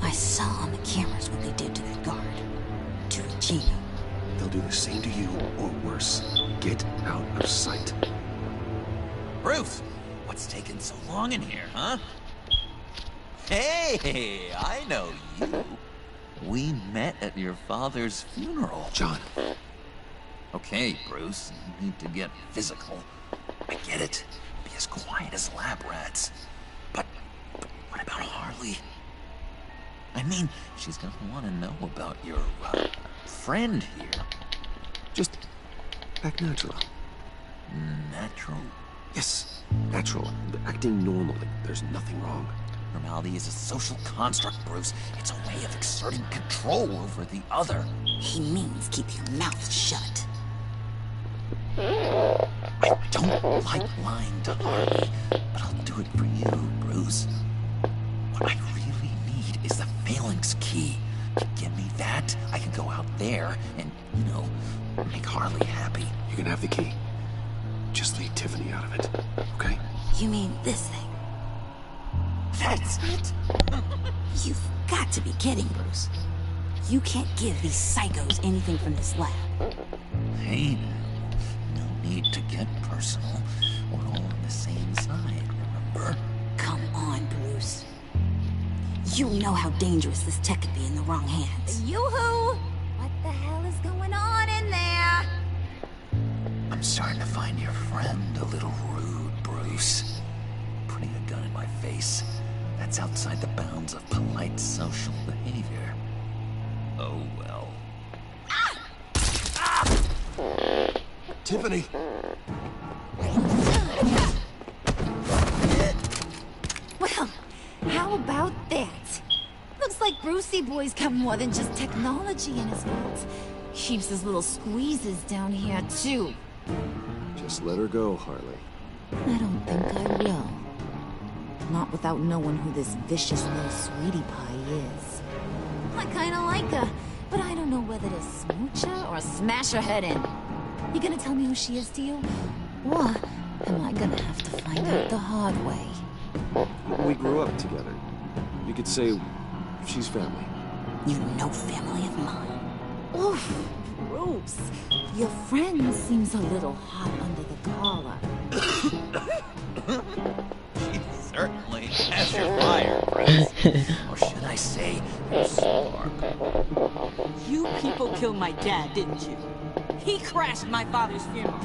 S: I saw on the cameras what they did to that guard. To Regina.
B: They'll do the same to you, or worse. Get out of sight.
K: Bruce, what's taking so long in here, huh? Hey, I know you. We met at your father's funeral.
B: John.
K: Okay, Bruce, you need to get physical. I get it. Be as quiet as lab rats. But what about Harley? I mean, she's gonna want to know about your, friend here.
B: Just act natural.
K: Natural?
B: Yes, natural. Acting normally. There's nothing wrong.
K: Normality is a social construct, Bruce. It's a way of exerting control over the other.
S: He means keep your mouth shut.
K: I don't like lying to Harley, but I'll do it for you, Bruce. What I really need is the phalanx key. You give me that, I can go out there and, you know, make Harley happy.
B: You can have the key. Just leave Tiffany out of it, okay?
S: You mean this thing?
K: That's it?
S: You've got to be kidding, Bruce. You can't give these psychos anything from this lab.
K: Hey, no need to get personal. We're all on the same side, remember?
S: Come on, Bruce. You know how dangerous this tech could be in the wrong hands.
N: Yoo-hoo! What the hell is going on in there?
K: I'm starting to find your friend a little rude, Bruce. Putting a gun in my face. That's outside the bounds of polite social behavior. Oh well.
B: Tiffany!
N: Well, how about that? Looks like Brucey boy's got more than just technology in his vault. Keeps his little squeezes down here, too.
B: Just let her go, Harley.
N: I don't think I will. Not without knowing who this vicious little sweetie pie is. I kinda like her, but I don't know whether to smooch her or smash her head in. You gonna tell me who she is to you? Or am I gonna have to find out the hard way?
B: We grew up together. You could say She's family.
S: You know family of mine. Oof, Bruce. Your friend seems a little hot under the collar.
K: She certainly has your fire, Bruce. Or should I say, your spark.
M: You people killed my dad, didn't you? He crashed my father's funeral.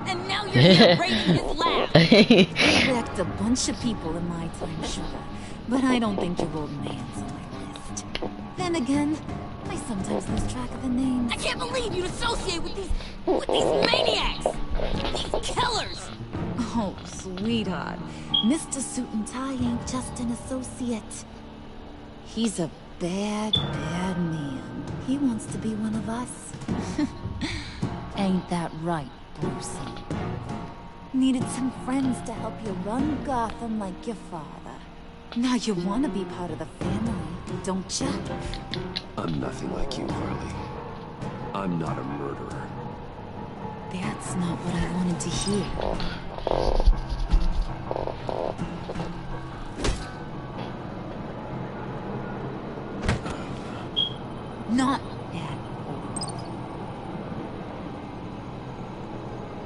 M: And now you're here raiding his lab.
N: I wrecked a bunch of people in my time, sugar. But I don't think your old man's on my list. Then again, I sometimes lose track of the names.
M: I can't believe you'd associate with these maniacs! These killers!
N: Oh, sweetheart. Mr. Suit and Tie ain't just an associate. He's a bad, bad man. He wants to be one of us. Ain't that right, Brucey? Needed some friends to help you run Gotham like your father. Now you want to be part of the family, don't you?
B: I'm nothing like you, Harley. I'm not a murderer.
N: That's not what I wanted to hear. Not at all.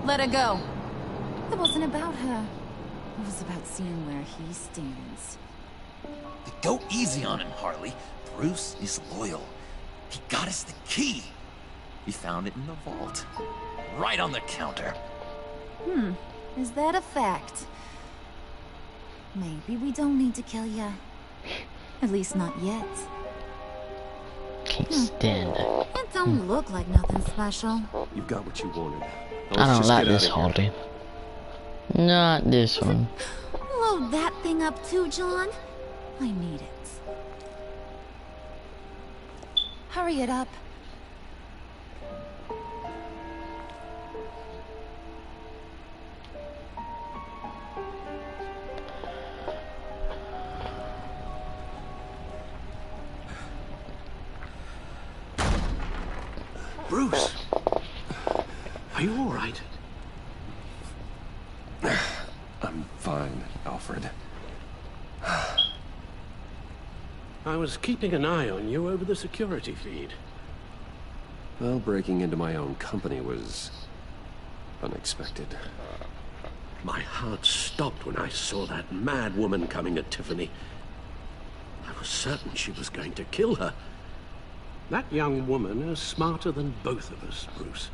N: Let her go. It wasn't about her. It was about seeing where he stands.
K: Go easy on him, Harley. Bruce is loyal. He got us the key. We found it in the vault. Right on the counter.
N: Is that a fact? Maybe we don't need to kill ya. At least not yet.
A: Can't stand it.
N: It don't look like nothing special.
B: You've got what you wanted.
A: I don't like this Harley. Not this one.
N: Load that thing up too, John. I need it. Hurry it up.
J: Bruce, are you all right?
B: I'm fine, Alfred.
J: I was keeping an eye on you over the security feed.
B: Well, breaking into my own company was unexpected.
J: My heart stopped when I saw that mad woman coming at Tiffany. I was certain she was going to kill her. That young woman is smarter than both of us, Bruce.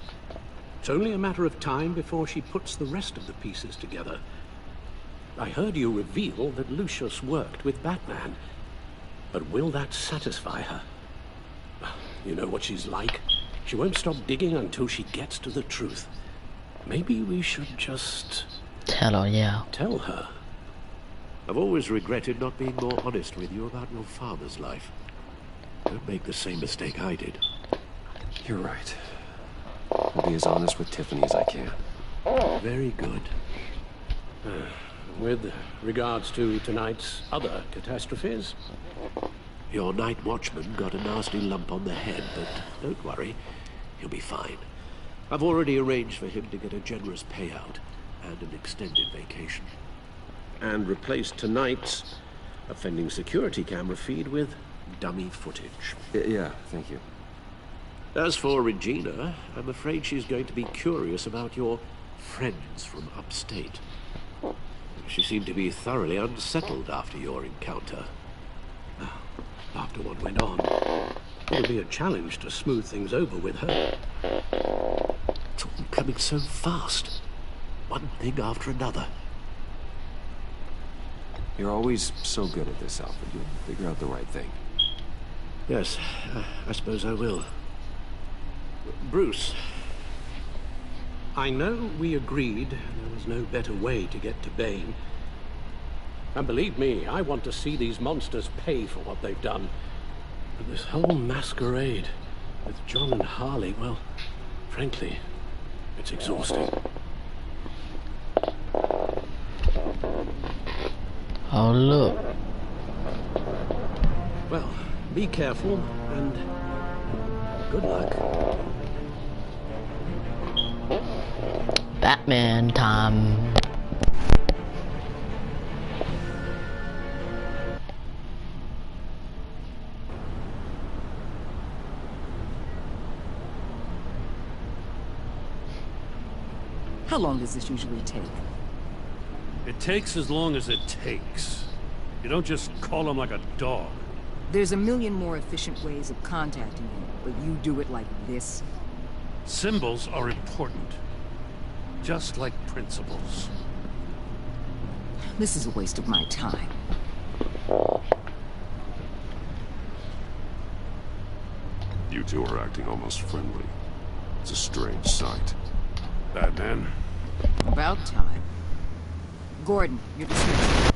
J: It's only a matter of time before she puts the rest of the pieces together. I heard you reveal that Lucius worked with Batman. But will that satisfy her? You know what she's like. She won't stop digging until she gets to the truth. Maybe we should just...
A: Tell her, yeah.
J: Tell her.
I: I've always regretted not being more honest with you about your father's life. Don't make the same mistake I did.
B: You're right. I'll be as honest with Tiffany as I can.
J: Very good. With regards to tonight's other catastrophes?
I: Your night watchman got a nasty lump on the head, but don't worry. He'll be fine. I've already arranged for him to get a generous payout and an extended vacation.
J: And replaced tonight's offending security camera feed with dummy footage.
B: Yeah, thank you.
I: As for Regina, I'm afraid she's going to be curious about your friends from upstate. She seemed to be thoroughly unsettled after your encounter.
J: After what went on, it'll be a challenge to smooth things over with her.
I: It's all coming so fast. One thing after another.
B: You're always so good at this, Alfred. You'll figure out the right thing.
I: Yes, I suppose I will. Bruce.
J: I know we agreed there was no better way to get to Bane. And believe me, I want to see these monsters pay for what they've done. But this whole masquerade with John and Harley, well, frankly, it's exhausting.
A: Oh, look.
J: Well, be careful and good luck.
A: Batman time.
C: How long does this usually take?
I: It takes as long as it takes. You don't just call him like a dog.
C: There's a million more efficient ways of contacting him, but you do it like this?
I: Symbols are important. Just like principles.
C: This is a waste of my time.
B: You two are acting almost friendly. It's a strange sight.
I: Batman?
C: About time. Gordon, you're dismissed.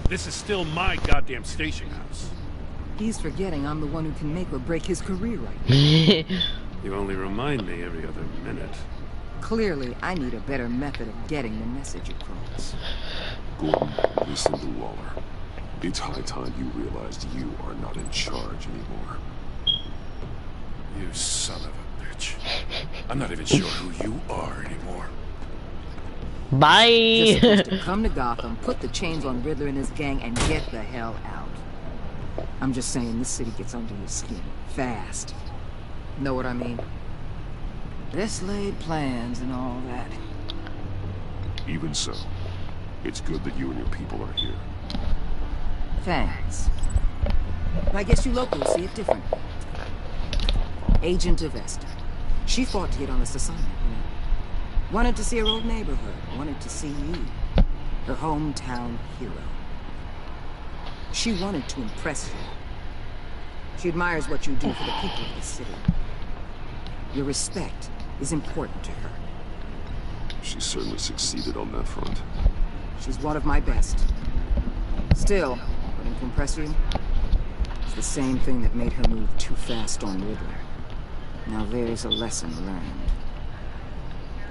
I: This is still my goddamn station house.
C: He's forgetting I'm the one who can make or break his career right now.
I: You only remind me every other minute.
C: Clearly, I need a better method of getting the message across.
B: Gordon, listen to Waller. It's high time you realized you are not in charge anymore.
F: You son of a bitch. I'm not even sure who you are anymore.
A: Bye!
C: You're supposed to come to Gotham, put the chains on Riddler and his gang, and get the hell out. I'm just saying, this city gets under your skin. Fast. Know what I mean? Best laid plans and all that.
B: Even so, it's good that you and your people are here.
C: Thanks. I guess you locals see it differently. Agent Avesta. She fought to get on this assignment, you know. Wanted to see her old neighborhood. Wanted to see you. Her hometown hero. She wanted to impress you. She admires what you do for the people of the city. Your respect is important to her.
B: She certainly succeeded on that front.
C: She's one of my best. Still, putting compressor in is the same thing that made her move too fast on Riddler. Now there's a lesson learned.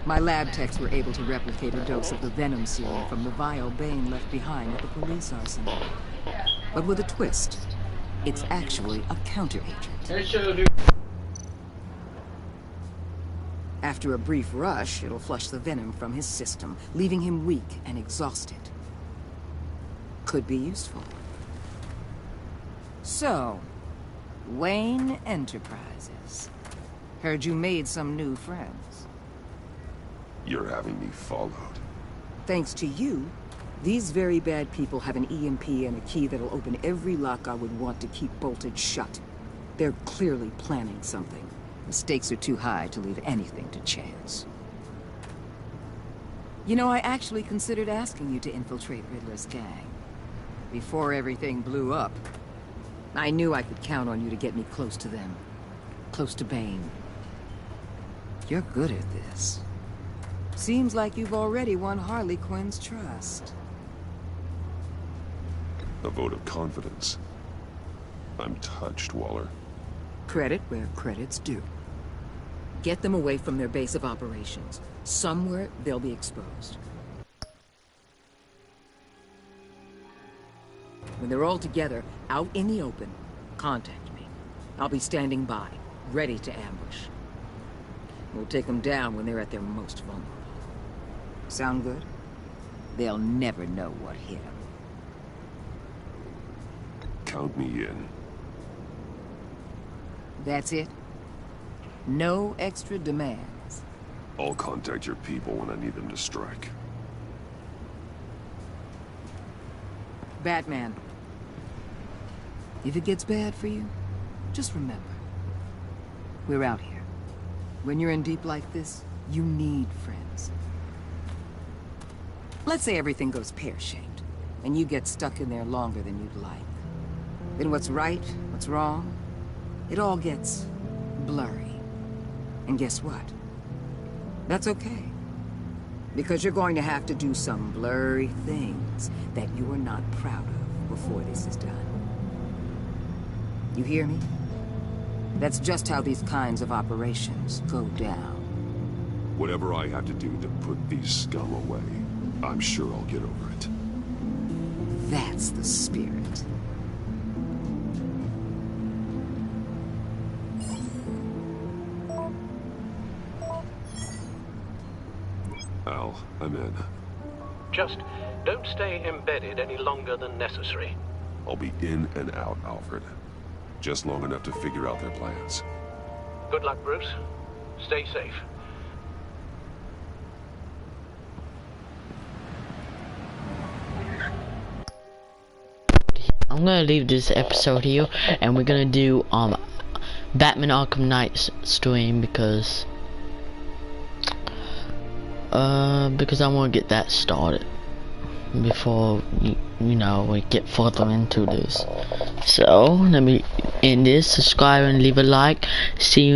C: My lab techs were able to replicate a dose of the venom serum from the vial Bane left behind at the police arsenal. But with a twist. It's actually a counter-agent. After a brief rush, it'll flush the venom from his system, leaving him weak and exhausted. Could be useful. So, Wayne Enterprises. Heard you made some new friends.
B: You're having me followed.
C: Thanks to you, these very bad people have an EMP and a key that'll open every lock I would want to keep bolted shut. They're clearly planning something. The stakes are too high to leave anything to chance. You know, I actually considered asking you to infiltrate Riddler's gang. Before everything blew up, I knew I could count on you to get me close to them. Close to Bane. You're good at this. Seems like you've already won Harley Quinn's trust.
B: A vote of confidence. I'm touched, Waller.
C: Credit where credit's due. Get them away from their base of operations. Somewhere they'll be exposed. When they're all together, out in the open, contact me. I'll be standing by, ready to ambush. We'll take them down when they're at their most vulnerable. Sound good? They'll never know what hit them.
B: Count me in.
C: That's it? No extra demands?
B: I'll contact your people when I need them to strike.
C: Batman. If it gets bad for you, just remember. We're out here. When you're in deep like this, you need friends. Let's say everything goes pear-shaped, and you get stuck in there longer than you'd like. Then what's right, what's wrong, it all gets blurry. And guess what? That's okay. Because you're going to have to do some blurry things that you're not proud of before this is done. You hear me? That's just how these kinds of operations go down.
B: Whatever I have to do to put these scum away, I'm sure I'll get over it.
C: That's the spirit.
B: Al, I'm in.
J: Just don't stay embedded any longer than necessary.
B: I'll be in and out, Alfred. Just long enough to figure out their plans.
J: Good luck, Bruce. Stay safe.
A: I'm gonna leave this episode here, and we're gonna do Batman Arkham Knight stream because I want to get that started before you know we get further into this. So let me end this. Subscribe and leave a like. See you